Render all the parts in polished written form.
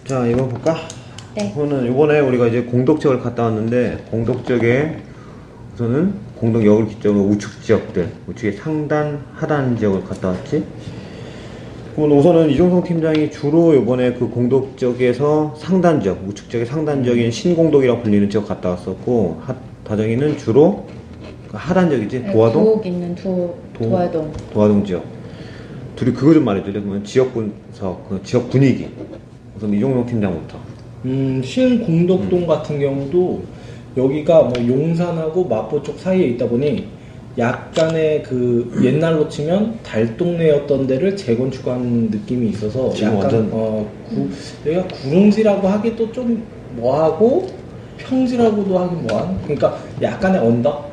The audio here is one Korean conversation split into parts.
자, 이거 볼까? 네. 이번에 우리가 이제 공덕지역을 갔다 왔는데, 공덕지역에 우선은 공덕역을 기점으로 우측 지역들, 우측의 상단, 하단 지역을 갔다 왔지. 그럼 우선은 이종성 팀장이 주로 이번에 그 공덕 지역에서 상단 지역, 우측 지역의 상단 지역인 신공덕이라고 불리는 지역 갔다 왔었고, 다정이는 주로 그 하단 지역이지. 네, 도화동? 구옥 있는 도화동. 도화동 지역. 둘이 그거 좀 말해줄래? 그러면 지역 분석, 그 지역 분위기. 우선 이종성 팀장부터. 신공덕동 같은 경우도 여기가 뭐 용산하고 마포 쪽 사이에 있다 보니 약간의 그 옛날로 치면 달동네였던 데를 재건축한 느낌이 있어서 지금 약간 여기가 구릉지라고 하기도 좀 뭐하고 평지라고도 하긴 뭐한, 그러니까 약간의 언덕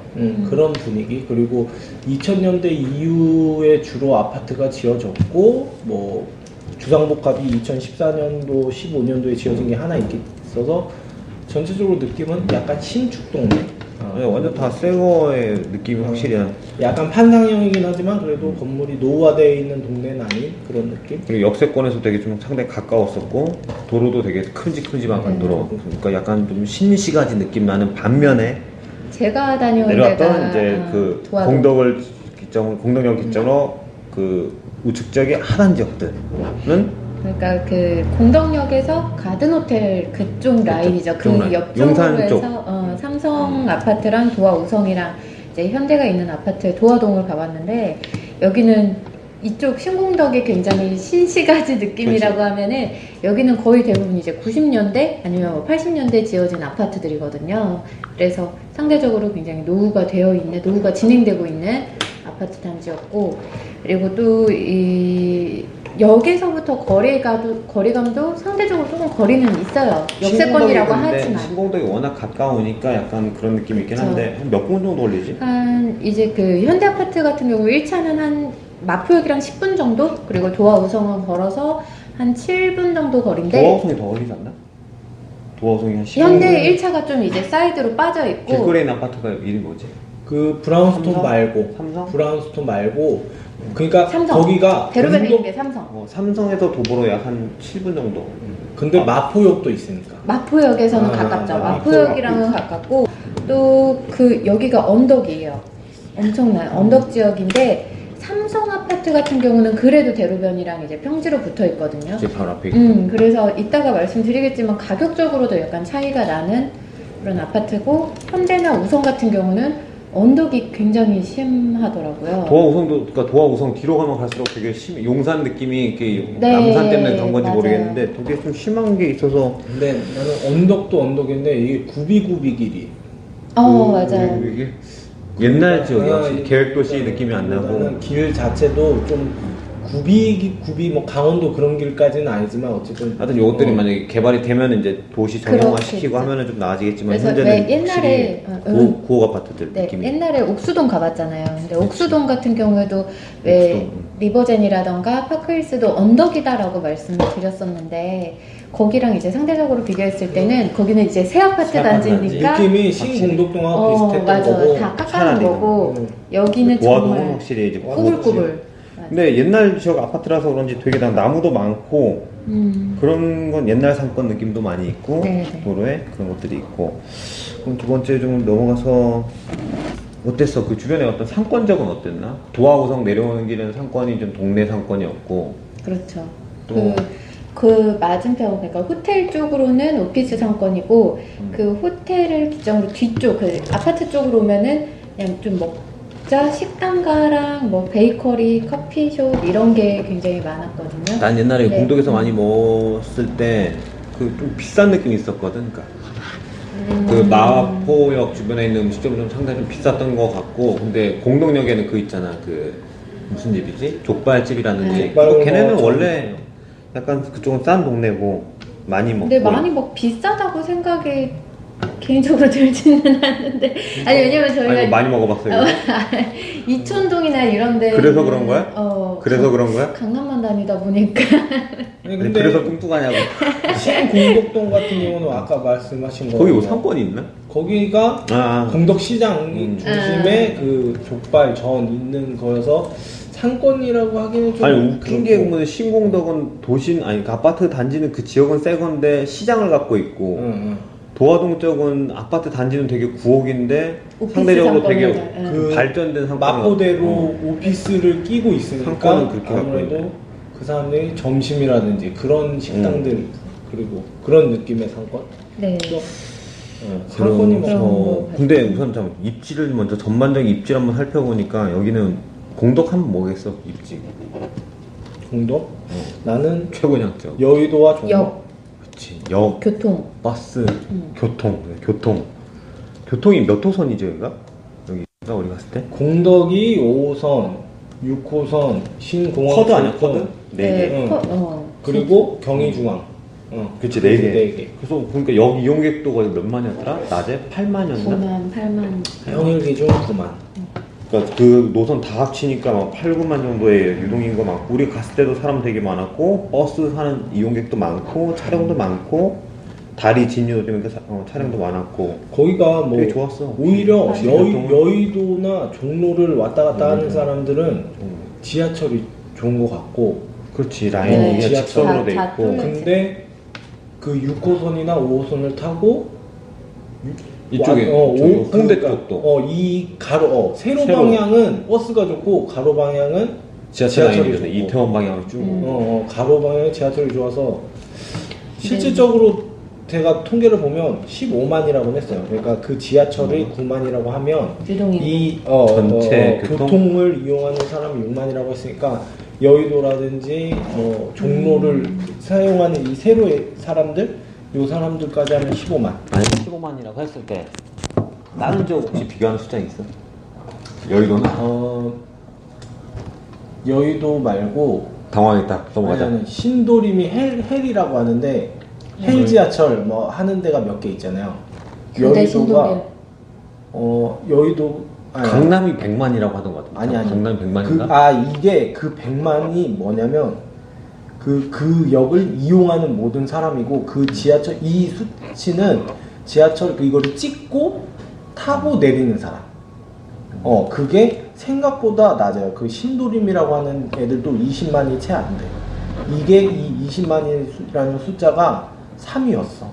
그런 분위기. 그리고 2000년대 이후에 주로 아파트가 지어졌고, 뭐 주상복합이 2014년도 15년도에 지어진 게 하나 있어서 전체적으로 느낌은 약간 신축 동네. 완전 다 새거의 느낌이 확실히 나. 약간 판상형이긴 하지만 그래도 건물이 노후화되어 있는 동네는 아닌 그런 느낌? 그리고 역세권에서 되게 좀 상당히 가까웠었고, 도로도 되게 큼직큼직한 도로. 그러니까 약간 좀 신시가지 느낌 나는 반면에 제가 다녀온 내려왔던 데가 이제 그 도화동. 공덕역 기점으로 그 우측 지역의 하단 지역들은 그러니까 그 공덕역에서 가든호텔 그쪽 라인이죠. 그 라인. 옆쪽으로 용산 쪽. 해서 삼성 아파트랑 도화우성이랑 이제 현대가 있는 아파트 도화동을 가봤는데, 여기는 이쪽 신공덕이 굉장히 신시가지 느낌이라고 그치. 하면은 여기는 거의 대부분 이제 90년대 아니면 80년대 지어진 아파트들이거든요. 그래서 상대적으로 굉장히 노후가 진행되고 있는 아파트 단지였고, 그리고 또 이 역에서부터 거리감도 상대적으로 조금 거리는 있어요. 역세권이라고 하지만. 신공덕이 워낙 가까우니까 약간 그런 느낌이 있긴 그쵸. 한데, 한 몇 분 정도 걸리지? 한 이제 그 현대아파트 같은 경우 1차는 한 마포역이랑 10분 정도, 그리고 도화우성은 걸어서 한 7분 정도 거리인데, 도화우성이 더 걸리지 않나? 도화우성이 한 10분. 현대 1차가 좀 이제 사이드로 빠져 있고, 길거리에 있는 아파트가 이름이 뭐지? 그 브라운스톤 삼성? 말고 삼성? 브라운스톤 말고, 그러니까 삼성. 거기가 대로변에 있는 공덕, 게 삼성. 삼성에서 도보로 약 한 7분 정도. 근데 마포역도 있으니까. 마포역에서는 아, 가깝죠. 아, 마포역이랑은 가깝고, 또 그 여기가 언덕이에요. 엄청난 언덕 지역인데, 삼성 아파트 같은 경우는 그래도 대로변이랑 이제 평지로 붙어 있거든요. 제 바로 앞에 있고. 그래서 이따가 말씀드리겠지만 가격적으로도 약간 차이가 나는 그런 아파트고, 현대나 우성 같은 경우는 언덕이 굉장히 심하더라고요. 도화우성 뒤로 가면 갈수록 되게 용산 느낌이 이렇게 네, 남산 때문에 그런 건지 맞아요. 모르겠는데 되게 좀 심한 게 있어서. 근데 나는 언덕도 언덕인데 이게 구비구비 길이. 맞아요. 이게 옛날 지역이야. 아, 계획도시 느낌이 안 나고. 나는 길 자체도 좀 구비 뭐 강원도 그런 길까지는 아니지만 어쨌든 하여튼 요것들이 만약에 개발이 되면 이제 도시 정형화 시키고 그렇겠죠. 하면은 좀 나아지겠지만, 그래서 현재는 왜 옛날에 고옥 아파트들 네, 느낌이. 옛날에 옥수동 가봤잖아요. 근데 옥수동 같은 경우에도 왜 옥수동, 리버젠이라던가 파크힐스도 언덕이다라고 말씀을 드렸었는데, 거기랑 이제 상대적으로 비교했을 때는 거기는 이제 새 아파트 새 아파트 단지니까 느낌이 신공덕동하고 비슷했던 맞아. 거고. 다 깎아놓은 차라리. 거고, 여기는 도화동은 정말 확실히 이제 꾸불꾸불. 근데 옛날 지역 아파트라서 그런지 되게 나무도 많고, 그런 건 옛날 상권 느낌도 많이 있고, 네네. 도로에 그런 것들이 있고. 그럼 두 번째 좀 넘어가서 어땠어? 그 주변에 어떤 상권적은 어땠나? 도화우성 내려오는 길은 상권이 좀 동네 상권이었고. 그렇죠. 또 그 맞은편, 그러니까 호텔 쪽으로는 오피스 상권이고, 그 호텔을 기점으로 뒤쪽, 그 아파트 쪽으로 오면은 그냥 좀 먹자 식당가랑 뭐 베이커리, 커피숍 이런 게 굉장히 많았거든요. 난 옛날에 네. 공덕에서 많이 먹었을 때 그 좀 비싼 느낌이 있었거든. 그러니까 그 마포역 주변에 있는 음식점은 좀 상당히 좀 비쌌던 것 같고, 근데 공덕역에는 그 있잖아, 그 무슨 집이지? 족발집이라는 집. 족발 걔네는 먹었죠. 원래 약간 그쪽은 싼 동네고 많이 먹고. 근데 많이 비싸다고 생각이 개인적으로 들지는 않는데, 아니 왜냐면 저희가 아니, 많이 먹어봤어요. 이촌동이나 이런데 그래서 그런 거야? 그래서 그런 거야? 강남만 다니다 보니까 아니, 아니, 근데 그래서 뚱뚱하냐고. 신공덕동 같은 경우는 아까 말씀하신 거. 거기 뭐 상권이 있나? 거기가 아, 공덕시장 중심에 그 족발 전 있는 거여서 상권이라고 하기는 좀 아니 웃긴 게 그렇고. 보면 신공덕은 도심 아니 그 아파트 단지는 그 지역은 새 건데 시장을 갖고 있고 응. 도화동 쪽은 아파트 단지는 되게 구옥인데 오피스 상대적으로 되게 상권이다. 그 발전된 상권 마포대로 오피스를 끼고 있으니까 상권은 그렇게 갖고 아무래도 있네. 그 사람들이 점심이라든지 그런 식당들 그리고 그런 느낌의 상권. 네. 상권이 그런 뭐 거 근데 우선 좀 입지를 먼저 전반적인 입지를 한번 살펴보니까 여기는 공덕하면 뭐겠어 입지 공덕? 나는 최고냐죠. 여의도와 종로. 역, 그렇지. 역, 교통. 버스, 교통이 몇 호선이죠 여기가? 여기가 우리 갔을 때? 공덕이 5호선, 6호선, 신공항 커드 아니야 출구, 커드? 네 개. 응. 그리고 경의중앙. 그치 네 개. 네 개. 그래서 보니까 역 이용객도 거의 몇 만이었더라? 낮에 8만이었나? 9만, 8만. 평일 기준 9만. 그러니까 그 노선 다 합치니까 막 8, 9만 정도의 유동인구가 많고 우리 갔을 때도 사람 되게 많았고 버스 하는 이용객도 많고 촬영도 많고 다리 진유 때문에 촬영도 많았고 거기가 뭐 되게 좋았어. 오히려 맞아. 여의도나 종로를 왔다 갔다 하는 사람들은 지하철이 좋은 것 같고 그렇지 라인이 네, 이게 지하철 직선으로 돼 다 있고 뚫려 근데 그 6호선이나 5호선을 타고 이쪽에 저기 홍대 쪽도 이 가로 세로 세로. 방향은 버스가 좋고 가로 방향은 지하철 지하철이 라인이 좋고. 이태원 방향으로 쭉 가로 방향은 지하철이 좋아서 실질적으로 제가 통계를 보면 15만이라고 했어요. 그러니까 그 지하철이 9만이라고 하면 유동인구. 이 전체 교통을 이용하는 사람이 6만이라고 했으니까 여의도라든지 뭐 종로를 사용하는 이 세로의 사람들 요 사람들까지 하면 15만. 아니 15만이라고 했을 때 다른 지역 혹시 비교하는 숫자 있어? 여의도는? 여의도 말고 당황했다 넘어가자. 아니, 신도림이 헬이라고 하는데 헬 지하철 뭐 하는 데가 몇 개 있잖아요. 교대 신도림. 여의도 아니, 강남이 100만이라고 하던 것 같아. 아니. 강남 100만인가? 이게 그 100만이 뭐냐면 그 역을 이용하는 모든 사람이고 그 지하철 이 수치는 지하철 이거를 찍고 타고 내리는 사람. 그게 생각보다 낮아요. 그 신도림이라고 하는 애들도 20만이 채 안 돼. 이게 이 20만이라는 숫자가 3위였어.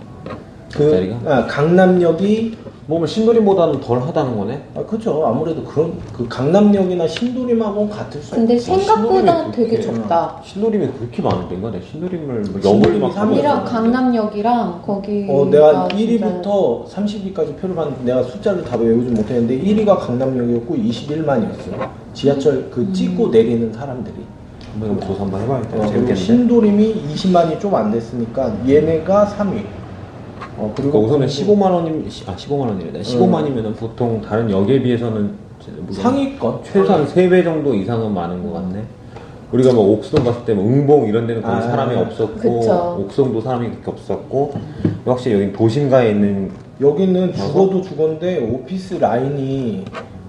자리가? 강남역이 뭐 신도림보다는 덜 하다는 거네? 그렇죠. 아무래도 그 강남역이나 신도림하고는 같을 수 근데 없지. 생각보다 신도림이 되게 그렇게- 적다. 신도림이 그렇게 많은 데인가? 내가 신도림을 뭐 신도림이 역을 막 삼위야. 이랑 강남역이랑 거기. 내가 1위부터 30위까지 표를 봤는데 내가 숫자를 다 외우지 못했는데 1위가 강남역이었고 21만이었어요. 지하철 찍고 내리는 사람들이. 한번 조사 한번 해봐야겠다. 그리고 재밌겠는데? 신도림이 20만이 좀 안 됐으니까 얘네가 3위. 그러니까 우선은 15만 원이면 15만 원이래. 15만이면은 보통 다른 역에 비해서는 상위권 최소한 3배 정도 이상은 많은 것 같네. 우리가 뭐 옥수동 갔을 때 뭐 응봉 이런 데는 거의 사람이 없었고 그쵸. 옥수동도 사람이 그렇게 없었고 확실히 여기 도심가에 있는 여기는 죽어도 죽었는데 오피스 라인이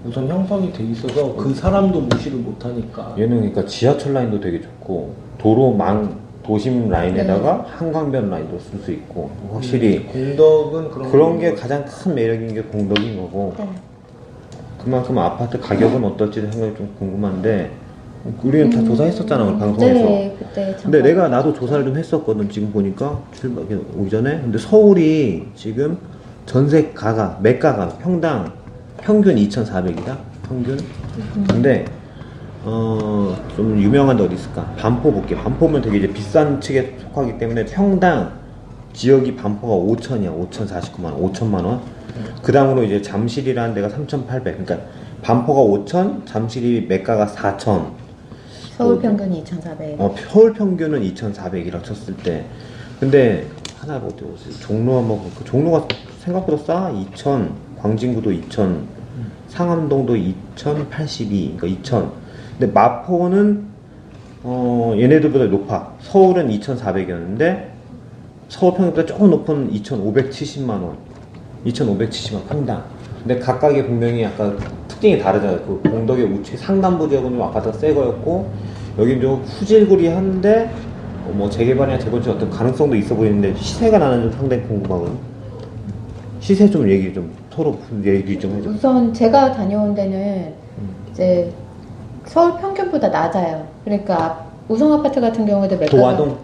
우선 형성이 돼 있어서 그 사람도 무시를 못하니까. 얘는 그러니까 지하철 라인도 되게 좋고 도심 라인에다가 한강변 라인도 쓸 수 있고 확실히 공덕은 그런 게 가장 큰 매력인 게 공덕인 거고 네. 그만큼 아파트 가격은 어떨지 생각이 좀 궁금한데 우리는 다 조사했었잖아 우리 방송에서. 네, 그때 근데 나도 조사를 좀 했었거든. 지금 보니까 출발하기 오기 전에. 근데 서울이 지금 전세 매가가 평당 평균 2,400이다. 평균. 근데 좀 유명한 데 어디 있을까? 반포 볼게. 반포면 되게 이제 비싼 측에 속하기 때문에 평당 지역이 반포가 5천이야. 5,049만 원, 5천만 원. 그 다음으로 이제 잠실이라는 데가 3,800. 그러니까 반포가 5천, 잠실이 매가가 4천. 서울 평균이 2,400. 서울 평균은 2,400이라고 쳤을 때. 근데 하나를 어디 보세요. 종로 한번 볼까? 종로가 생각보다 싸. 2,000, 광진구도 2,000, 상암동도 2,082, 그러니까 2,000. 근데 마포는 얘네들보다 높아. 서울은 2,400이었는데 서울 평균보다 조금 높은 2,570만 원. 2,570만 원 평당. 근데 각각의 분명히 약간 특징이 다르잖아요. 그 공덕의 우측 상남부 지역은 좀 아파트가 새 거였고 여긴 좀 후질구리한데 뭐 재개발이나 재건축 어떤 가능성도 있어 보이는데 시세가 나는 좀 상당히 궁금하거든. 시세 좀 얘기 좀 서로 얘기 좀 해줘. 우선 제가 다녀온 데는 이제 서울 평균보다 낮아요. 그러니까 우성 아파트 같은 경우에도 매가가 도화동?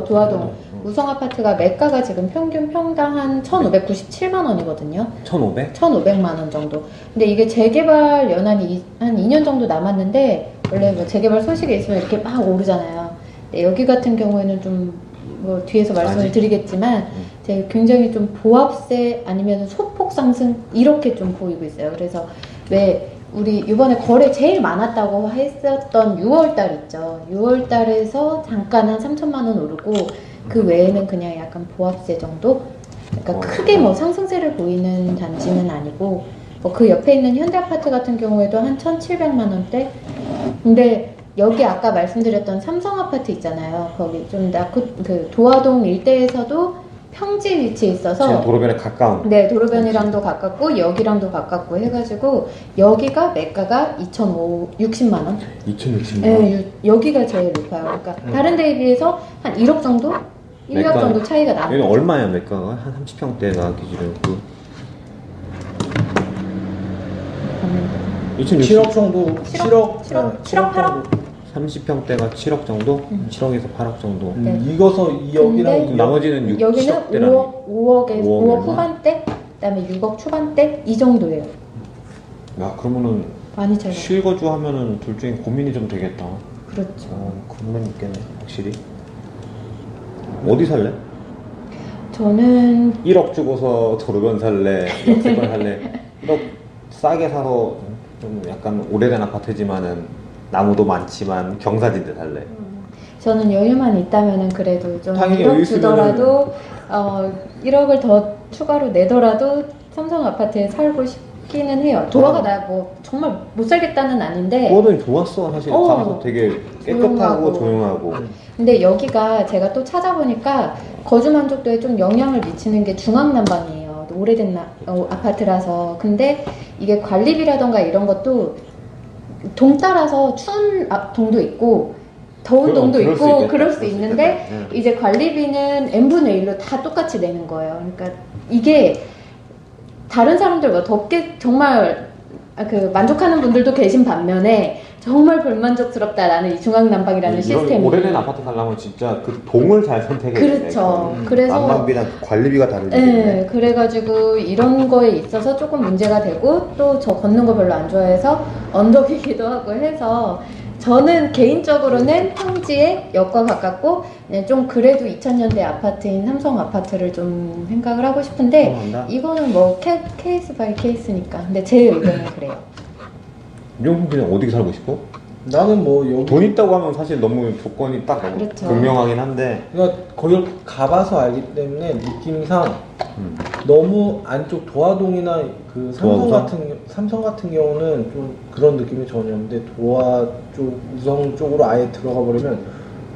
도화동. 우성 아파트가 매가가 지금 평균 평당 한 1,597만 원이거든요. 1,500? 1,500만 원 정도. 근데 이게 재개발 연한이 한 2년 정도 남았는데 원래 뭐 재개발 소식이 있으면 이렇게 막 오르잖아요. 근데 여기 같은 경우에는 좀 뭐 뒤에서 말씀을 아직? 드리겠지만 제가 굉장히 좀 보합세 아니면 소폭 상승 이렇게 좀 보이고 있어요. 그래서 왜 우리 이번에 거래 제일 많았다고 했었던 6월달 있죠. 6월달에서 잠깐 한 3천만 원 오르고 그 외에는 그냥 약간 보합세 정도? 그러니까 크게 뭐 상승세를 보이는 단지는 아니고 뭐 그 옆에 있는 현대아파트 같은 경우에도 한 1,700만 원대? 근데 여기 아까 말씀드렸던 삼성아파트 있잖아요. 거기 좀 그 도화동 일대에서도 평지 위치에 있어서 지금 도로변에 가까운. 네, 도로변이랑도 가깝고 여기랑도 가깝고 해가지고 여기가 매가가 2,060만 원. 2,060만 원. 네, 여기가 제일 높아요. 그러니까 다른 데에 비해서 한 1억 정도? 1억 매가. 정도 차이가 나요. 여기는 얼마야 매가가? 한 30평대가 기준이었고 7억 정도, 7억, 7억 8억? 30평대가 7억 정도? 7억에서 8억 정도. 네. 이거서 2억이랑 근데 나머지는 6, 여기는 7억대라는 5억에 5억 얼마? 후반대, 그다음에 6억 초반대 이 정도예요. 야 그러면은 많이 차이가. 실거주 하면은 둘 중에 고민이 좀 되겠다. 그렇죠. 그런 있겠네 확실히. 어디 살래? 저는 1억 주고서 도로변 살래? 역세권 살래? 1억 싸게 사서 좀 약간 오래된 아파트지만은 나무도 많지만 경사진데 살래? 저는 여유만 있다면은 그래도 좀 당연히 1억 여유 있으면은- 주더라도 1억을 더 추가로 내더라도 삼성 아파트에 살고 싶기는 해요. 도화가 나 뭐 정말 못 살겠다는 아닌데 도화동이 좋았어 사실. 가서 되게 깨끗하고 조용하고. 조용하고. 근데 여기가 제가 또 찾아보니까 거주 만족도에 좀 영향을 미치는 게 중앙난방이에요. 오래된 아파트라서. 근데 이게 관리비라던가 이런 것도 동 따라서 추운 동도 있고 더운 동도 그럴 수 있고 있겠다. 그럴 수 그럴 수 있는데 있겠다. 이제 관리비는 n분의 1로 다 똑같이 내는 거예요. 그러니까 이게 다른 사람들과 덥게 정말 만족하는 분들도 계신 반면에 정말 불만족스럽다라는 이 중앙난방이라는 이런 시스템이 오래된 아파트 살려면 진짜 그 동을 잘 선택해야 돼. 그렇죠. 그래서 난방비랑 관리비가 다르기 네, 때문에. 그래가지고 이런 거에 있어서 조금 문제가 되고 또 저 걷는 거 별로 안 좋아해서 언덕이기도 하고 해서 저는 개인적으로는 평지에 역과 가깝고 좀 그래도 2000년대 아파트인 삼성 아파트를 좀 생각을 하고 싶은데 한다. 이거는 뭐 케이스 바이 케이스니까. 근데 제 의견은 그래요. 윤영준은 어디 살고 싶어? 나는 뭐 여기 돈 있다고 하면 사실 너무 조건이 딱 너무 그렇죠. 극명하긴 한데. 그러니까 거기 가봐서 알기 때문에 느낌상 음. 너무 안쪽 도화동이나 그 도화우성? 삼성 같은 경우는 좀 그런 느낌이 전혀 없는데 도화 쪽 우성 쪽으로 아예 들어가 버리면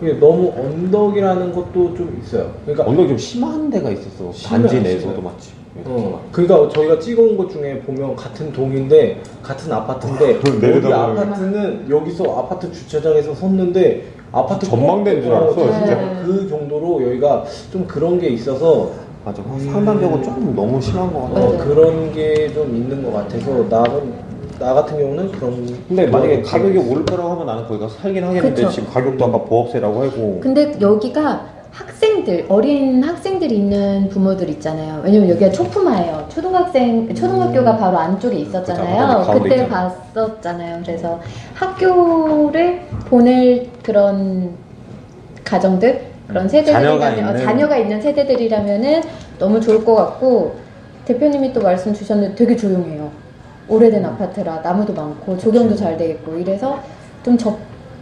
이게 너무 언덕이라는 것도 좀 있어요. 그러니까 언덕이 좀 심한 데가 있었어. 심해요, 단지 내에서도 심해요. 맞지. 그러니까 저희가 찍어온 것 중에 보면 같은 동인데 같은 아파트인데 여기 내려다보면. 아파트는 여기서 아파트 주차장에서 섰는데 아파트 전망대인 줄 알았어, 진짜 진짜. 그 정도로 여기가 좀 그런 게 있어서 맞아. 상단적으로 조금 너무 심한 것 같아. 맞아요. 그런 게 좀 있는 것 같아서 나 같은 경우는 그런 근데 만약에 그런 가격이 느낌이 오를 거라고 하면 나는 거기가 살긴 하겠는데 그쵸. 지금 가격도 아까 보합세라고 하고. 근데 여기가 어린 학생들이 있는 부모들 있잖아요. 왜냐면 여기가 초품화예요. 초등학교가 바로 안쪽에 그쵸, 있었잖아요. 가운데 그때 있잖아. 봤었잖아요. 그래서 학교를 보낼 그런 가정들, 그런 세대들이라면, 자녀가 있는 세대들이라면은 너무 좋을 것 같고, 대표님이 또 말씀 주셨는데 되게 조용해요. 오래된 아파트라 나무도 많고, 조경도 잘 돼 있고, 이래서 좀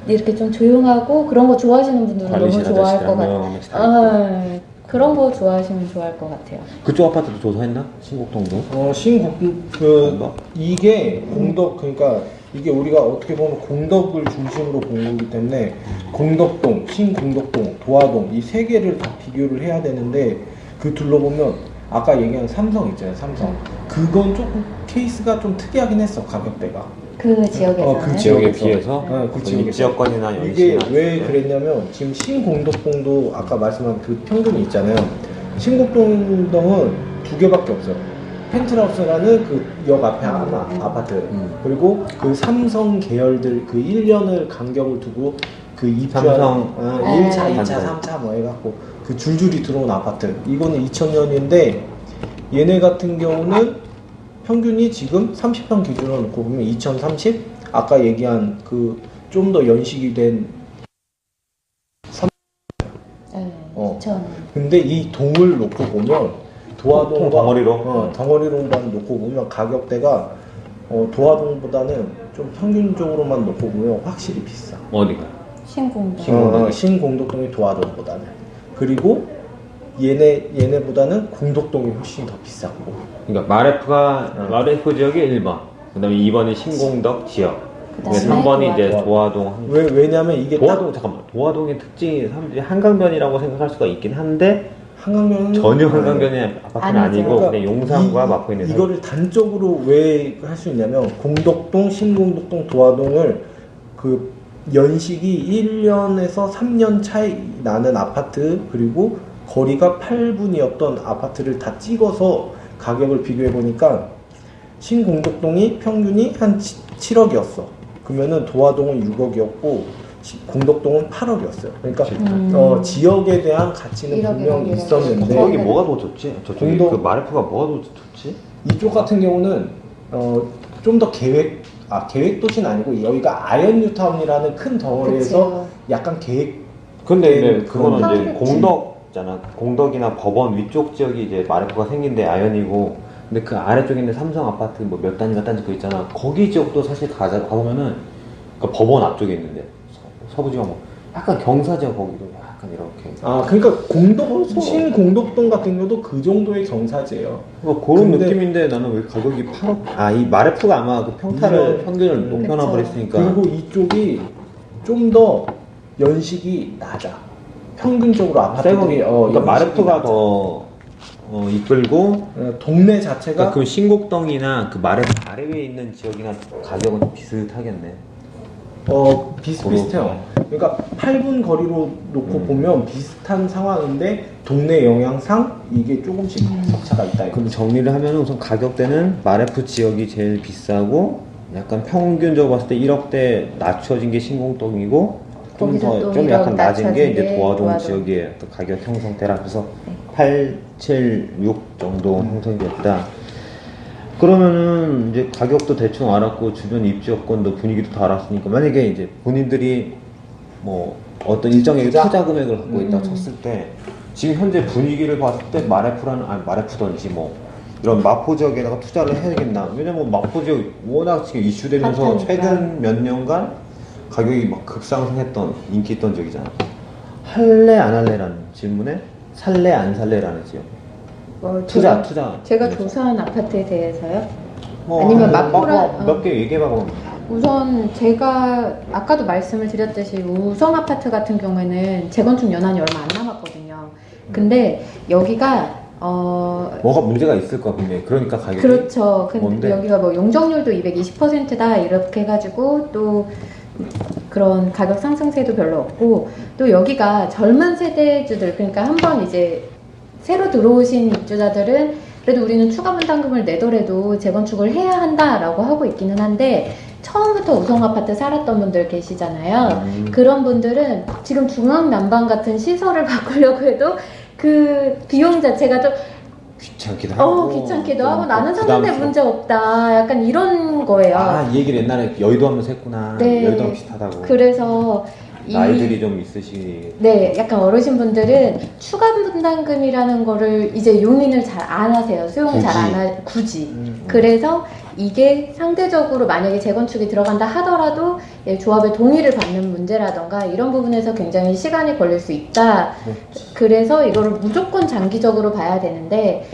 이렇게 좀 조용하고 그런 거 좋아하시는 분들은 너무 좋아할 것 같아요. 그런 거 좋아하시면 좋아할 것 같아요. 그쪽 아파트도 조사했나? 신곡동도? 신곡동 이게 공덕 그러니까 이게 우리가 어떻게 보면 공덕을 중심으로 본 거기 때문에 공덕동, 신공덕동, 도화동 이 세 개를 다 비교를 해야 되는데 그 둘러보면 아까 얘기한 삼성 있잖아요. 삼성 그건 조금 케이스가 좀 특이하긴 했어. 가격대가 그 지역에서. 그 지역에 지역에서. 비해서 그 지역에서. 지역권이나 이게 연시나 왜 그랬냐면 지금 신공덕동도 아까 말씀한 그 평균이 있잖아요. 신공덕동은 두 개밖에 없어요. 펜트하우스라는 그 역 앞에 하나 아파트 그리고 그 삼성 계열들 그 1년을 간격을 두고 그 입주한 삼성 1차, 2차, 삼성. 3차 뭐 해갖고 그 줄줄이 들어온 아파트 이거는 2000년인데 얘네 같은 경우는 평균이 지금 30평 기준으로 놓고 보면 2030 아까 얘기한 그 좀 더 연식이 된 네, 어. 2000. 근데 이 동을 놓고 보면 도화동과 덩어리로? 덩어리로만 놓고 보면 가격대가 도화동보다는 좀 평균적으로만 놓고 보면 확실히 비싸. 어디가? 신공동. 신공동. 신공덕동이 도화동보다는. 그리고 얘네보다는 공덕동이 훨씬 더 비싸고. 그러니까 마레프 지역이 1번, 그다음에 2번이 신공덕 지역, 그다음에 3번이 이제 도화동. 도화동. 왜냐면 이게 도화동의 특징이 사람들이 한강변이라고 생각할 수가 있긴 한데 한강변은 전혀 한강변의 아파트는 아니죠. 아니고 그냥 용산과 맞고 있는 이거를 단적으로 왜 할 수 있냐면 공덕동, 신공덕동, 도화동을 그 연식이 1년에서 3년 차이 나는 아파트 그리고 거리가 8분이었던 아파트를 다 찍어서 가격을 비교해 보니까 신공덕동이 평균이 한 7억이었어. 그러면은 도화동은 6억이었고 공덕동은 8억이었어요. 그러니까 지역에 대한 가치는 1억, 분명 1억, 있었는데 거기 뭐가 더 좋지? 저쪽이 공동- 그 마레프가 뭐가 더 좋지? 이쪽 같은 경우는 좀 더 계획 도시는 아니고 여기가 아이언 뉴타운이라는 큰 덩어리에서 그쵸. 약간 계획 근데 네, 그거는 이제 하겠지. 공덕잖아. 공덕이나 법원 위쪽 지역이 이제 마레프가 생긴데 아현이고, 근데 그 아래쪽에 있는 삼성 아파트 뭐 몇 단지 몇 단지 그 있잖아. 거기 지역도 사실 가보면은 그 법원 앞쪽에 있는데 서부지방 뭐 약간 경사 지역 거기도 약간 이렇게. 그러니까 신공덕동 같은 경우도 그 정도의 경사지예요. 그러니까 그런 근데- 느낌인데 나는 왜 가격이 8억? 이 마레프가 아마 그 평타를 이거- 평균을 높여놔 그쵸. 버렸으니까. 그리고 이쪽이 좀 더 연식이 낮아. 평균적으로 아파트들이 그러니까 연식이 마레프가 낮아. 더 이끌고. 동네 자체가 그러니까 그 신곡동이나 그 아래 위에 있는 지역이나 가격은 좀 비슷하겠네. 비슷비슷해요. 그러니까 8분 거리로 놓고 보면 비슷한 상황인데 동네 영향상 이게 조금씩 격차가 있다. 그럼 정리를 하면 우선 가격대는 마레프 지역이 제일 비싸고 약간 평균적으로 봤을 때 1억대 낮춰진 게 신공동이고 거기서 또 좀 1억 약간 낮은 게 이제 낮춰진 게 도화동 도화동. 지역의 또 가격 형성대라 그래서 8, 7, 6 정도 형성이 됐다. 그러면은 이제 가격도 대충 알았고 주변 입지 여건도 분위기도 다 알았으니까 만약에 이제 본인들이 뭐 어떤 일정의 투자 금액을 갖고 있다 쳤을 때 지금 현재 분위기를 봤을 때 마레프던지 뭐 이런 마포 지역에다가 투자를 해야겠나. 왜냐면 마포 지역 워낙 지금 이슈되면서 핫하니까. 최근 몇 년간 가격이 막 급상승했던 인기 있던 지역이잖아. 할래 안 할래라는 질문에 살래 안 살래라는 지역. 투자. 제가 조사한 아파트에 대해서요. 뭐, 아니면 마포라- 몇 개 얘기해봐 그럼. 우선 제가 아까도 말씀을 드렸듯이 우성 아파트 같은 경우에는 재건축 연한이 얼마 안 남았거든요. 근데 여기가 뭐가 문제가 있을 거야 분명히. 그러니까 가격이. 그렇죠. 근데 뭔데? 여기가 뭐 용적률도 220%다 이렇게 해가지고 또 그런 가격 상승세도 별로 없고 또 여기가 젊은 세대주들 그러니까 한번 이제 새로 들어오신 입주자들은 그래도 우리는 추가 분담금을 내더라도 재건축을 해야 한다라고 하고 있기는 한데 처음부터 우성 아파트 살았던 분들 계시잖아요. 그런 분들은 지금 중앙 난방 같은 시설을 바꾸려고 해도 그 비용 자체가 좀 귀찮기도 하고. 귀찮기도 하고 좀 나는 사는데 부담스럽고. 문제 없다. 약간 이런 거예요. 이 얘기를 옛날에 여의도 하면서 했구나. 네. 여의도랑 비슷하다고. 그래서 나이들이 좀 있으시. 네, 약간 어르신분들은 추가 분담금이라는 거를 이제 용인을 잘 안 하세요. 수용을 잘 안 하, 굳이. 그래서 이게 상대적으로 만약에 재건축이 들어간다 하더라도 조합의 동의를 받는 문제라던가 이런 부분에서 굉장히 시간이 걸릴 수 있다. 그래서 이거를 무조건 장기적으로 봐야 되는데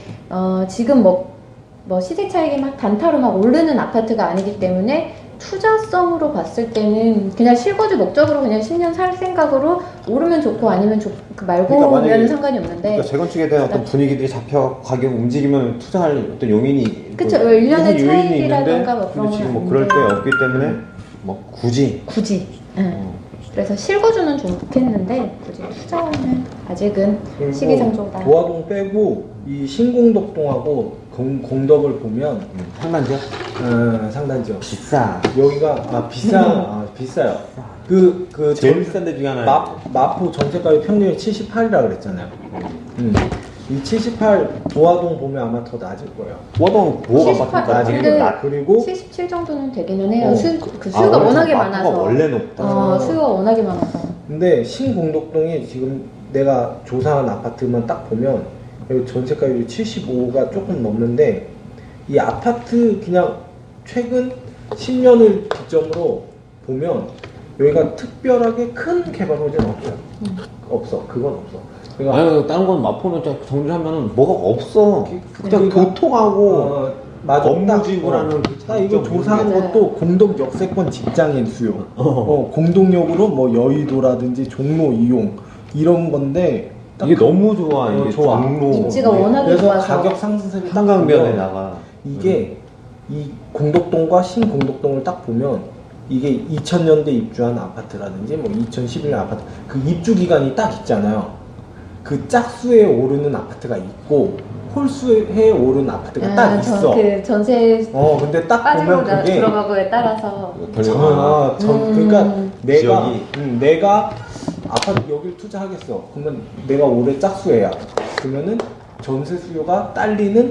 지금 뭐 시세 차익이 막 단타로 막 오르는 아파트가 아니기 때문에 투자성으로 봤을 때는 그냥 실거주 목적으로 그냥 10년 살 생각으로 오르면 좋고 아니면 말고 그러니까 만약에- 오면 상관이 없는데 그러니까 재건축에 대한 어떤 분위기들이 잡혀 가격 움직이면 투자할 어떤 용인이. 그쵸, 뭐 일련의 무슨 요인이 차익이라던가 있는데 뭐 그런 근데 지금 건 뭐 그럴 게 아닌데. 없기 때문에 뭐 굳이. 굳이 응. 그래서 실거주는 좀 좋겠는데 굳이 투자는 아직은 그리고 시기상조다. 도화동 빼고 이 신공덕동하고 공덕을 보면 상단지역? 상단지역 비싸. 여기가 비싸요. 제일 비싼 데 중에 하나야. 마포 전세가율 평균이 78이라 그랬잖아요. 이 78 도화동 보면 아마 더 낮을 거예요. 도화동 보호가 78. 아파트니까 근데 지금 낮. 그리고 77 정도는 되기는 해요. 어. 수요가 워낙에 많아서. 원래 높다. 수요가 워낙에 많아서. 근데 신공덕동이 지금 내가 조사한 아파트만 딱 보면 여기 전세가율이 75가 조금 넘는데 이 아파트 그냥 최근 10년을 기점으로 보면 여기가 특별하게 큰 개발 호재는 없어요. 없어. 그건 없어. 그러니까 아니 다른 건 마포는 정리하면은 뭐가 없어. 그냥 그러니까, 교통하고 맞아. 업무지구라는 그 딱 이거 장점이 조사한 있는데. 것도 공동 역세권 직장인 수요. 공동역으로 뭐 여의도라든지 종로 이용 이런 건데 딱 이게 너무 좋아. 이게 좋아. 종로. 입지가 워낙에 그래서 좋아서. 가격 상승세를 딱 한강변에 보면 나가. 이게 이 공덕동과 신공덕동을 딱 보면 이게 2000년대 입주한 아파트라든지 뭐 2011년 아파트 그 입주 기간이 딱 있잖아요. 그 짝수에 오르는 아파트가 있고 홀수에 오르는 아파트가 딱 있어. 그 전세 근데 딱 빠지고 보면 그게 들어가고에 따라서. 그러니까 내가 지역이. 내가 아파트 여기를 투자하겠어. 그러면 내가 올해 짝수해야. 그러면은 전세 수요가 딸리는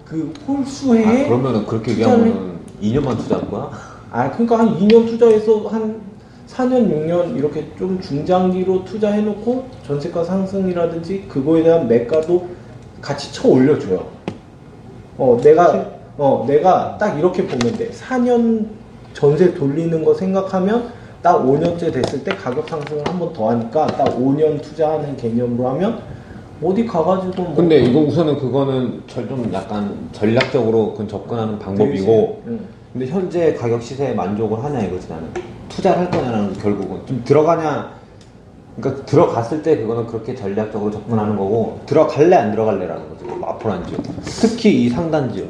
그 홀수에 그러면은 그렇게 투자를- 얘기하면은 2년만 투자할 거야? 그러니까 한 2년 투자해서 한 4년, 6년 이렇게 좀 중장기로 투자해놓고 전세가 상승이라든지 그거에 대한 매가도 같이 쳐 올려줘요. 내가 딱 이렇게 보면 돼. 4년 전세 돌리는 거 생각하면 딱 5년째 됐을 때 가격 상승을 한 번 더 하니까 딱 5년 투자하는 개념으로 하면 어디 가가지고 뭐 근데 이거 우선은 그거는 좀 약간 전략적으로 그건 접근하는 방법이고 근데 현재 가격 시세에 만족을 하냐 이거지 나는. 투자를 할 거냐는 결국은 좀 들어가냐. 그러니까 들어갔을 때 그거는 그렇게 전략적으로 접근하는 거고 들어갈래 안 들어갈래라는 거지. 마포란 지역. 특히 이 상단 지역.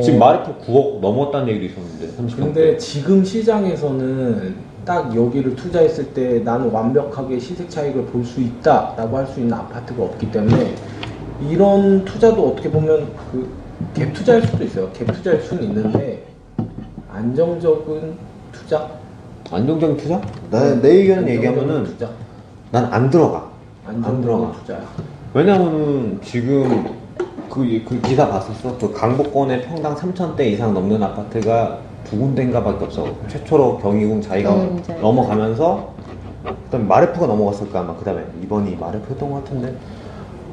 지금 마르포 9억 넘었다는 얘기도 있었는데 30억. 근데 지금 시장에서는 딱 여기를 투자했을 때 나는 완벽하게 시세 차익을 볼 수 있다라고 할 수 있는 아파트가 없기 때문에 이런 투자도 어떻게 보면 그 갭 투자일 수도 있어요. 갭 투자일 수는 있는데 안정적인 투자? 안정적인 투자? 내 의견 얘기하면은 투자. 난 안 들어가. 안 안정적인 들어가. 투자야. 왜냐면은 지금 그 기사 봤었어? 그 강북권에 평당 3,000대 이상 넘는 아파트가 두 군데인가 밖에 없어. 최초로 경희궁 자기가 맞아요. 넘어가면서 그다음에 마레프가 넘어갔을까 아마. 그다음에 이번이 마레프였던 것 같은데.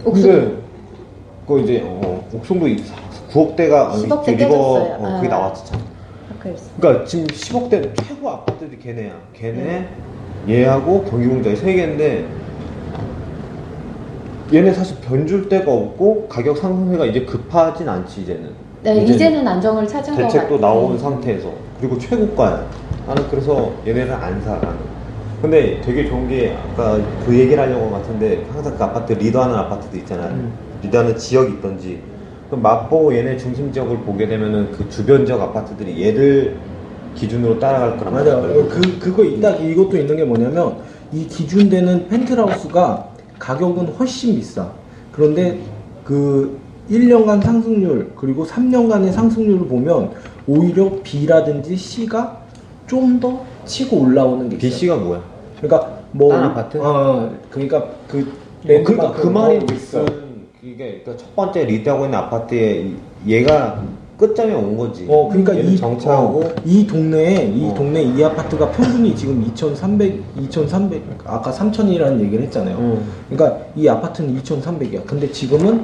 옥수수. 근데 그거 이제 옥송도 9억대가 10억대 리버 깨졌어요. 그게 나왔지 참. 그랬어. 그러니까 지금 10억대 최고 아파트들이 걔네야. 걔네 얘하고 경기공장이 세 개인데 얘네 사실 변줄 데가 없고 가격 상승세가 이제 급하진 않지 이제는. 네, 이제는 안정을 찾은 것 같아요. 대책도 나온 상태에서 그리고 최고가야. 나는 그래서 얘네를 안 사. 나는. 근데 되게 좋은 게 아까 그 얘기를 하려고 같은데 항상 그 아파트 리더하는 아파트도 있잖아요. 리더하는 지역이 있던지. 그럼 마포 얘네 중심 지역을 보게 되면은 그 주변 지역 아파트들이 얘를 기준으로 따라갈 거란 말이야. 맞아요. 그거 딱 이것도 있는 게 뭐냐면 이 기준되는 펜트하우스가 가격은 훨씬 비싸. 그런데 그 1년간 상승률 그리고 3년간의 상승률을 보면 오히려 B라든지 C가 좀 더 치고 올라오는 게 있어요. BC가 뭐야? 그러니까 뭐 딴 아파트? 그러니까 그 그러니까 그 말이 있어. 무슨 이게 그러니까 첫 번째 리드하고 있는 아파트에 얘가 끝점에 온 거지. 그러니까 얘는 이 정차하고 이 동네에 어. 이 아파트가 평균이 지금 2,300 아까 3,000이라는 얘기를 했잖아요. 그러니까 이 아파트는 2,300이야. 근데 지금은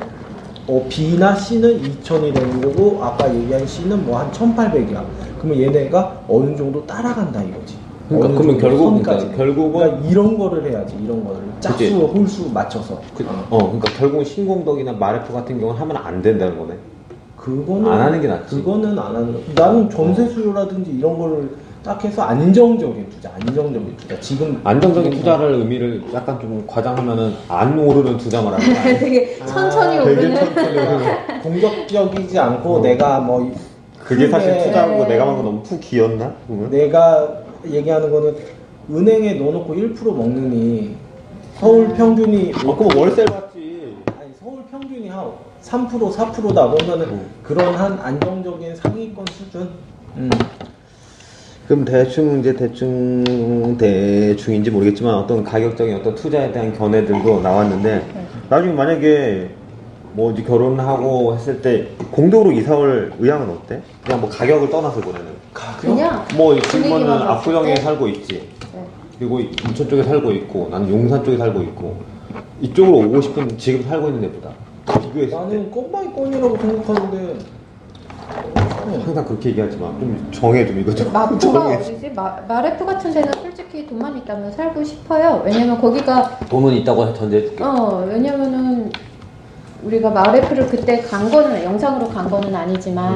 B나 C는 2,000이 되는 거고 아까 얘기한 C는 뭐 한 1,800이야. 그러면 얘네가 어느 정도 따라간다 이거지. 그러니까 어느 그러면 정도 결국 선까지. 결국은 그러니까 이런 거를 해야지. 이런 거를 그치. 짝수 홀수 맞춰서. 그러니까 결국은 신공덕이나 마레프 같은 경우는 하면 안 된다는 거네. 그거는 안 하는 게 낫지. 그거는 안 하는. 나는 전세 수요라든지 이런 거를 딱 해서 안정적인 투자. 지금 안정적인 투자를 의미를 약간 좀 과장하면은 안 오르는 투자 말하는 거야. 되게 천천히 되게 오르는. 천천히 오르는. 공격적이지 않고 내가 뭐 그게 사실 크게 투자하고 내가 한 거 너무 푹 기었나? 보면? 내가 얘기하는 거는 은행에 넣어놓고 1% 먹느니 서울 평균이 그럼 월세 받지. 아니 서울 평균이 한 3% 4%다 그러면은 그런 한 안정적인 상위권 수준. 그럼 대충인지 모르겠지만 어떤 가격적인 어떤 투자에 대한 견해들도 나왔는데 나중에 만약에 뭐 이제 결혼하고 했을 때 공동으로 이사 올 의향은 어때? 그냥 뭐 가격을 떠나서 보내는. 그냥 뭐 지금은 분위기만 봤을 압구정에 때? 살고 있지. 네. 그리고 인천 쪽에 살고 있고 나는 용산 쪽에 살고 있고 이쪽으로 오고 싶은 지금 살고 있는 데보다 비교했을 때 나는 껌바이껌이라고 생각하는데 항상 그렇게 얘기하지만 좀 정해 좀 이거 좀 마포가 정해. 어디지? 마레프 같은 데는 솔직히 돈만 있다면 살고 싶어요. 왜냐면 거기가 돈은 있다고 전제해줄게. 왜냐면은 우리가 마레프를 그때 간 거는 영상으로 간 거는 아니지만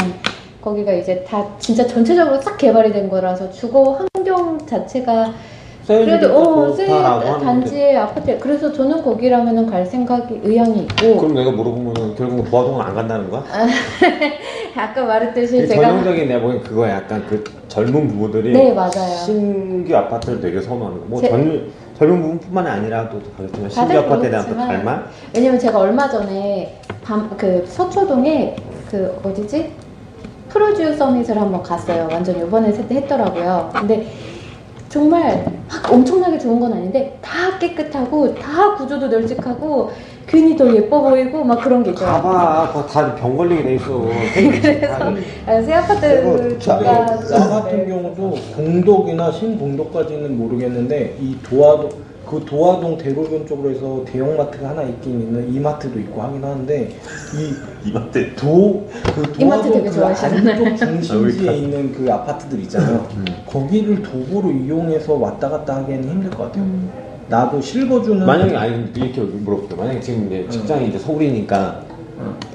거기가 이제 다 진짜 전체적으로 싹 개발이 된 거라서 주거 환경 자체가 그래도 좋다라고 단지의 아파트 그래서 저는 거기라면은 갈 생각이 의향이 있고 그럼 내가 물어보면은 결국 도화동은 안 간다는 거야? 아까 말했듯이 제가 전형적인 내가 보기엔 그거야. 약간 그 젊은 부부들이 네 맞아요. 신규 아파트를 되게 선호하는 거. 뭐 제- 젊은 부분뿐만이 아니라 또 그렇지만 신규 다들 아파트에 대한 또 그렇지만 갈망? 왜냐면 제가 얼마 전에 그 서초동에 그 어디지 프로듀 서밋을 한번 갔어요. 완전 요번에 했더라고요. 근데 정말 막 엄청나게 좋은 건 아닌데 다 깨끗하고 다 구조도 널찍하고 괜히 더 예뻐 보이고 막 그런 게 있더라고요. 가봐. 그거 다 병 걸리게 돼 있어. 새 아파트가 나 같은 경우도 공덕이나 신공덕까지는 모르겠는데 이 도화동 대로변 쪽으로 해서 대형마트가 하나 있긴 있는 이마트도 있고 하긴 하는데 이마트. 그 이마트 도화동 되게 그 좋아하시잖아요. 안쪽 중심지에 있는 그 아파트들 있잖아요. 거기를 도보로 이용해서 왔다 갔다 하기에는 힘들 것 같아요. 나도 실거주는 만약에 아니 이렇게 물어볼게. 만약에 지금 이제 직장이 이제 서울이니까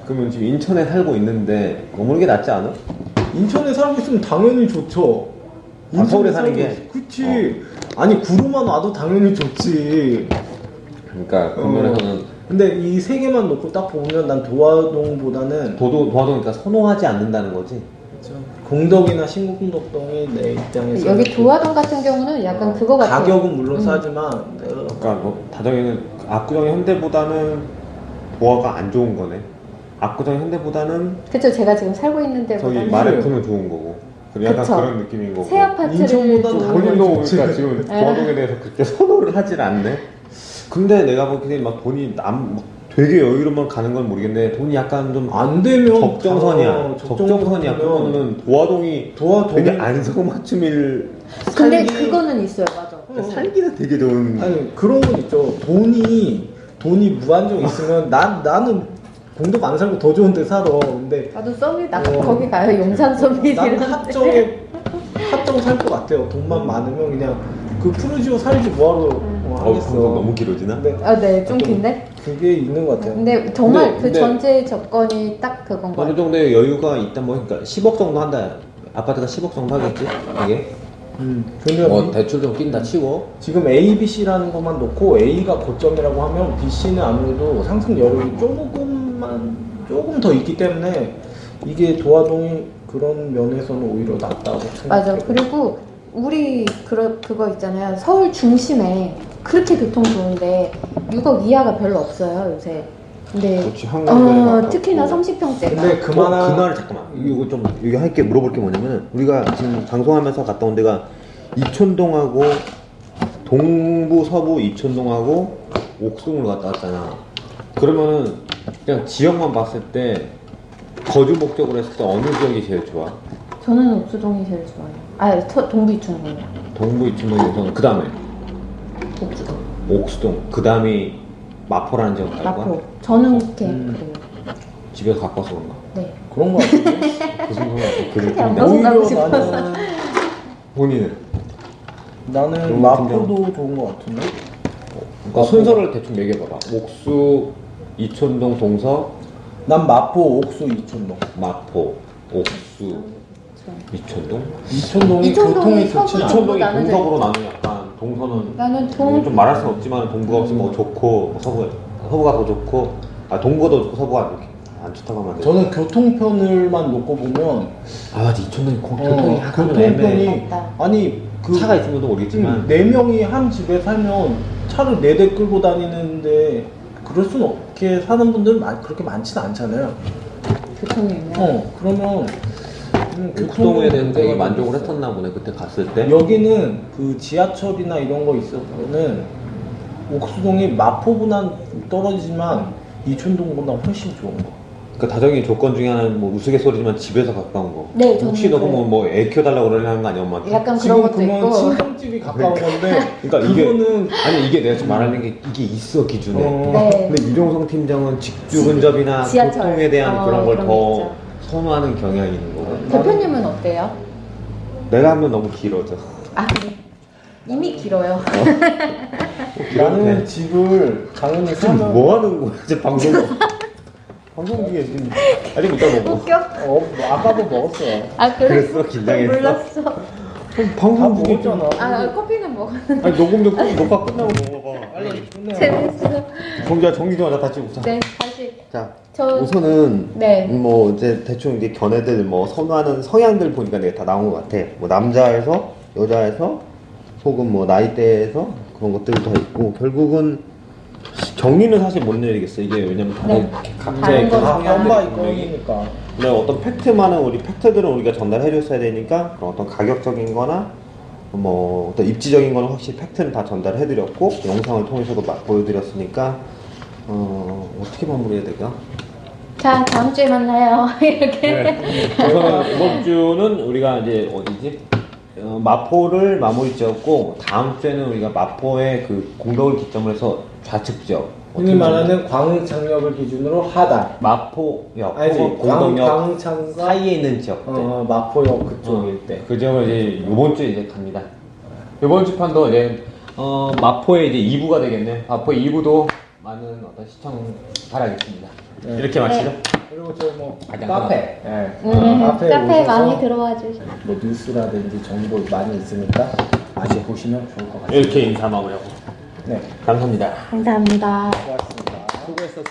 그러면 지금 인천에 살고 있는데 머무는 게 낫지 않아? 인천에 살고 있으면 당연히 좋죠. 아, 서울에 사는 살고 게? 그치. 아니 구로만 와도 당연히 좋지. 그러니까 그런 면에서는 근데 이 세 개만 놓고 딱 보면 난 도화동보다는 도화동이니까 선호하지 않는다는 거지. 공덕이나 신공덕동이 내 입장에서 여기 도화동 같은 경우는 약간 그거 같아요. 가격은 물론 싸지만 내가 그러니까 뭐 다정이는 압구정 현대보다는 도화가 안 좋은 거네. 압구정 현대보다는 그쵸 제가 지금 살고 있는 저기 데보다는 마레프는 좋은 거고. 약간 그쵸. 그런 느낌인 거고. 새 아파트를 인천보다는 좀- 당연히 본인도 좋지. 그러니까 지금 도화동에 대해서 그렇게 선호를 하질 않네. 근데 내가 보기엔 막 돈이 막 되게 여유로만 가는 건 모르겠는데 돈이 약간 좀 안 되면 적정선이야. 적정선이야. 그러면은 도화동이 되게 안성맞춤일 근데 살기- 그거는 있어요 맞아. 그러니까 살기는 되게 좋은. 아니 그런 건 있죠. 돈이 무한정 있으면 나는 공덕 안 살고 더 좋은 데 살아. 근데 나도 서밋 거기 가요 용산 서밋 나는 이런 합정 살 것 같아요. 돈만 많으면 그냥 그 푸르지오 살지 뭐하러 하겠어. 너무 길어지나? 근데 네, 좀 긴데? 그게 있는 것 같아요. 근데 정말 그 근데- 전제 조건이 딱 그건 거 어느 같아요. 정도의 여유가 있다 뭐 그러니까 10억 정도 한다. 아파트가 10억 정도 하겠지 이게. 근데 뭐 대출 좀 낀다 치고. 지금 A, B, C라는 것만 놓고 A가 고점이라고 하면 B, C는 아무래도 상승 여력이 조금 더 있기 때문에 이게 도화동이 그런 면에서는 오히려 낫다고 생각해요. 맞아. 그리고 우리 그거 있잖아요. 서울 중심에 그렇게 교통 좋은데 6억 이하가 별로 없어요 요새. 근데 그렇지 한강에 특히나 30평대가. 근데 그 말을 잠깐만 이거 좀 여기 할게 물어볼 게 뭐냐면 우리가 지금 방송하면서 갔다 온 데가 이촌동하고 동부 서부 이촌동하고 옥송으로 갔다 왔잖아. 그러면은 그냥 지역만 봤을 때 거주 목적으로 했을 때 어느 지역이 제일 좋아? 저는 옥수동이 제일 좋아요. 동부 이촌동이요. 동부 이촌동이 우선 그 다음에 옥수동. 옥수동 그 다음이 마포라는 지역 갈 거야? 마포. 저는 그렇게 그래요. 집에서 갖고 와서 그런가? 네. 그런 것 같은데 그 생각은 그 크게 안 느낌인데 먹어. 가고 오히려 싶어서. 본인은? 나는 너무 마포도 좋은 것 같은데 그러니까 순서를 대충 매겨봐봐. 옥수, 이촌동, 동서, 난 마포, 옥수, 이촌동 마포, 옥수, 이촌동? 이촌동이 이촌동이 교통이 서부 좋진 않아 이촌동이 나는 동서부로 나는 약간 동서는 나는 좀 말할 수 없지만 동부가 없으면 뭐 좋고 뭐 서부가 더 좋고 동부가 더 좋고 서부가 안 좋게 안 좋다고 하면 안 돼. 저는 교통편을만 놓고 보면 아 맞아 이촌동이 교통이 약간 좀 애매해. 교통편이 맞다. 아니 차가 있으면 모르겠지만 4명이 한 집에 살면 차를 4대 끌고 다니는데 그럴 순 없게 사는 분들은 그렇게 많지는 않잖아요. 교통이면. 그러면 교통에 대해서 되게 만족을 했었나 보네 그때 갔을 때. 여기는 그 지하철이나 이런 거 있어서는 옥수동이 마포보다 떨어지지만 이촌동보다 훨씬 좋은 거. 그 다정이 조건 중에 하나는 뭐 우스갯소리지만 집에서 가까운 거. 네, 저는 혹시 너 그래요. 애 키워달라고 그러려는 거 아니야 엄마한테? 약간 그런 지금 것도 그러면 있고. 친정집이 가까운 건데 그러니까 이게 그거는 아니 이게 내가 지금 말하는 게 이게 있어 기준에. 네. 근데 이종성 팀장은 직주 근접이나 지하철. 교통에 대한 그런 걸 그런 게 더 있죠. 선호하는 경향이 있는 거고. 대표님은 어때요? 내가 하면 너무 길어져. 아, 그래. 이미 길어요. 나는 집을 당연히 지금 사면 뭐 하는 거야? 이제 방송 중에 지금 아직 이따 먹어. 웃겨? 아까도 먹었어요. 아, 그랬어? 긴장했어? 몰랐어. 다 방송 중에 먹었잖아. 아, 커피는 먹었는데. 아니 녹음 좀 녹화 끝나고 먹어봐. 빨리 끝내요. 재밌어. 정기 좀 하자 다시 웃자. 네, 다시. 자, 저- 우선은 네. 뭐 이제 대충 이제 견해들 뭐 선호하는 성향들 보니까 내가 다 나온 것 같아. 뭐 남자에서 여자에서 혹은 뭐 나이대에서 그런 것들이 다 있고 결국은 정리는 사실 못 내리겠어. 이게 왜냐면 네. 각자의 다른 그 거 다 성향들이 현바이 분명히 거니까. 그냥 어떤 팩트만은 우리 팩트들은 우리가 전달해 줬어야 되니까 그런 어떤 가격적인 거나 뭐 어떤 입지적인 거는 확실히 팩트는 다 전달해 드렸고 영상을 통해서도 막 보여드렸으니까 어떻게 마무리해야 될까? 자, 다음 주에 만나요. 이렇게. 우선은 이번 주는 우리가 이제 어디지? 마포를 마무리 지었고 다음 주에는 우리가 마포의 그 공덕을 기점으로 해서 좌측 지역 흔히 말하는 광창역을 기준으로 하단. 마포역 아니지, 혹은 공덕역 광창과 사이에 있는 지역들 마포역 그쪽일 때. 그 지역을 이제 이번 주에 이제 갑니다. 이번 주 편도 이제 마포의 이제 2부가 되겠네. 마포의 2부도 많은 어떤 시청 바라겠습니다. 네. 이렇게 마치죠. 그리고 저 뭐 가장 카페. 예. 카페 오셔서 많이 들어와 주시. 뭐 뉴스라든지 정보 많이 있으니까 많이 보시면 좋을 것 같아요. 이렇게 인사 마무리하고 네. 감사합니다. 감사합니다. 고맙습니다. 수고했어.